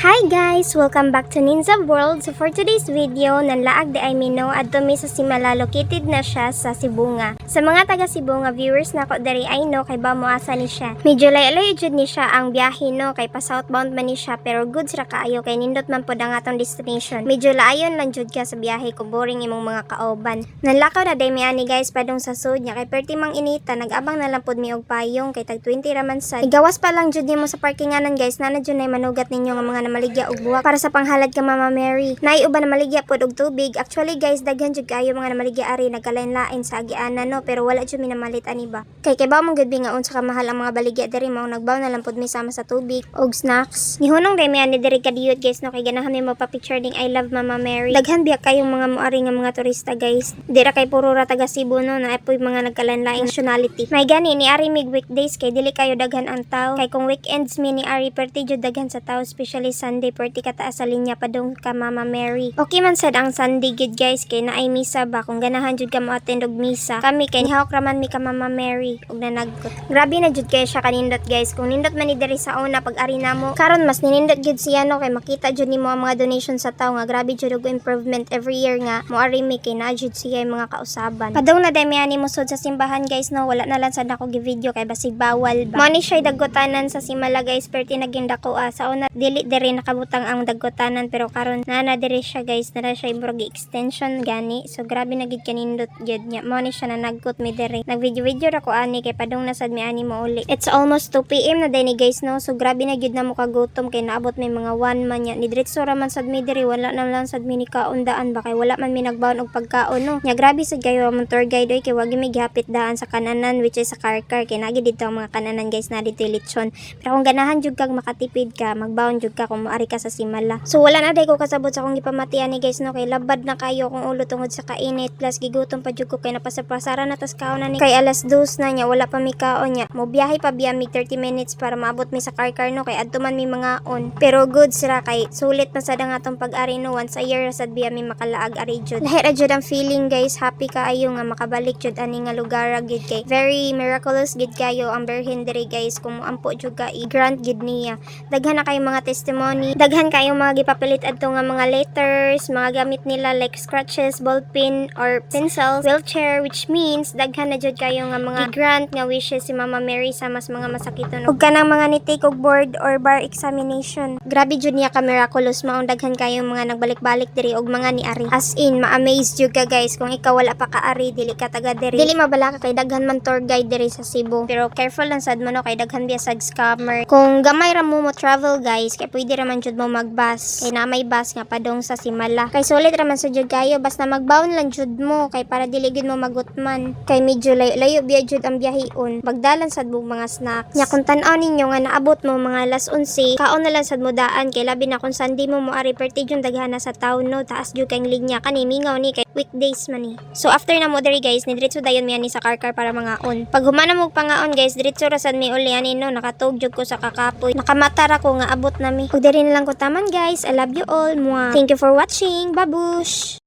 Hi guys! Welcome back to Ninja World. So for today's video, nanlaag di ay mino adto mi sa Simala, located na siya sa Sibunga. Sa mga taga Sibunga viewers nako diri ay no kay ba moasa ni siya. Medyo layo-layo jud ni siya ang biyahe no kay pa southbound man ni siya pero good ra kaayo kay nindot man pod ang atong destination. Medyo laayon lang jud ka sa biyahe kung boring imong mga kaoban. Nanlakaw na day mi ani guys padung sa sud nya kay perti mang inita nag-abang na lang pod mi og payong kay tag 20 ra man sad. Igawas pa lang jud nimo sa parkinganan guys na jud nay manugat ninyo nga mga maligya og buwak para sa panghalad ka Mama Mary. Nay uban na maligya pod og tubig. Actually guys, daghan jud kayo mga maligya ari nagkalain-lain sa agianan no pero wala jud mi namalit ani ba. Kay baw mong gud nga unsa ka mahal ang mga baligya diri mao nagbaw na lang pod mi sama sa tubig og snacks. Nihunong day mi ani diri kadiyot guys no kay ganahan mi mo pa picture ding I love Mama Mary. Daghan biya kayong mga moari nga mga turista guys. Dira kay puro ra taga Cebu no na apoy mga nagkalain-lain nationality. May gani ni ari mig weekdays kay dili kayo daghan ang tao. Kay kung weekends mi ni ari perti jud daghan sa tao especially Sunday perti kataas sa linya padung ka Mama Mary. Okay man sad ang Sunday gid guys kay naay misa ba kung ganahan jud ka mo attend og misa. Kami kay hawak raman mi ka Mama Mary og nanagkot. Grabe na jud kay siya kanindot guys. Kung nindot man ni diri sa una pag ari namo karon mas ninindot jud siya no kay makita jud nimo ang mga donation sa tao nga grabe jud og improvement every year nga mo ari mi kay na jud siya mga kausaban. Padung na day mi ani musod sa simbahan guys no wala na lang sad ako gi video kay basig bawal ba. Mo ni siya dagotanan sa Simala guys perti naging dako sa una dili diri nakabutang ang dagotanan pero karon na diri siya guys na siya imbrog extension gani so grabe na gid kanindot jud nya mo ni siya na nagkot mi diri nag video ra ko ani kay padung na sad mi ani mo uli. It's almost 2 PM na day ni guys no so grabe na gid na mo kagutom kay naabot may mga 1 man nya ni diretso ra man sad mi diri wala na lang sad mi ni kaundaan ba kay wala man mi nagbaon og pagkaon no nya grabe sad kayo ang tour guide oy kay wagi mi gihapit daan sa kananan which is sa Karkar kay nagi dito ang mga kananan guys na dito lechon pero kung ganahan jud kag makatipid ka magbaon jud ka kung moari ka sa Simala. So wala na day ko kasabot sa akong gipamatian ni guys no kay labad na kayo kung ulo tungod sa kainit plus gigutom pa jud ko kay napasapasara na tas kaon na ni kay alas 2 na nya wala pa mi kaon nya mo biyahe pa biya mi 30 minutes para maabot mi sa Karkar no kay adto man mi mga on pero good sira kay sulit na sad ang atong pag-ari no once a year sad biya mi makalaag ari jud lahi ra jud ang feeling guys happy kaayo nga makabalik jud ani nga lugar gid kay very miraculous gid kayo ang Birhen diri guys kung moampo jud ka i-grant gid niya daghan na kay mga testimony daghan kayong mga gipapilit adto nga mga letters, mga gamit nila like scratches, ballpen or pencils, wheelchair which means daghan na jud kayo nga mga grant nga wishes si Mama Mary sa mas mga masakiton ug kanang mga ni-take og board or bar examination. Grabe jud niya ka miraculous maong daghan kayong mga nagbalik-balik diri og mga ni-ari. As in ma-amaze jud ka guys kung ikaw wala pa ka-ari dili ka taga diri. Dili mabala ka kay daghan man tour guide diri sa Cebu. Pero careful lang sad mo no kay daghan biya sad scammer. Kung gamay ra mo travel guys kay pwede ra man jud mo magbus kay na may bus nga padung sa Simala kay sulit ra man sa jud kayo basta magbaon lang jud mo kay para dili gid mo magutman kay medyo layo biya jud ang biyaheon bagdalan sad mo mga snacks nya kung tan-aw ninyo nga naabot mo mga alas 11 kaon na lang sad mo daan kay labi na kung Sunday mo moari perti jud daghana sa town no taas jud kay linya kani mingaw ni kay weekdays man ni so after na mo diri guys ni diretso dayon mi ani sa Karkar para mga on pag humana mo pangaon guys diretso ra sad mi uli ani no nakatug jud ko sa kakapoy nakamata ra ko nga abot na mi ug diri na lang ko taman guys I love you all. Mwah. Thank you for watching. Babush!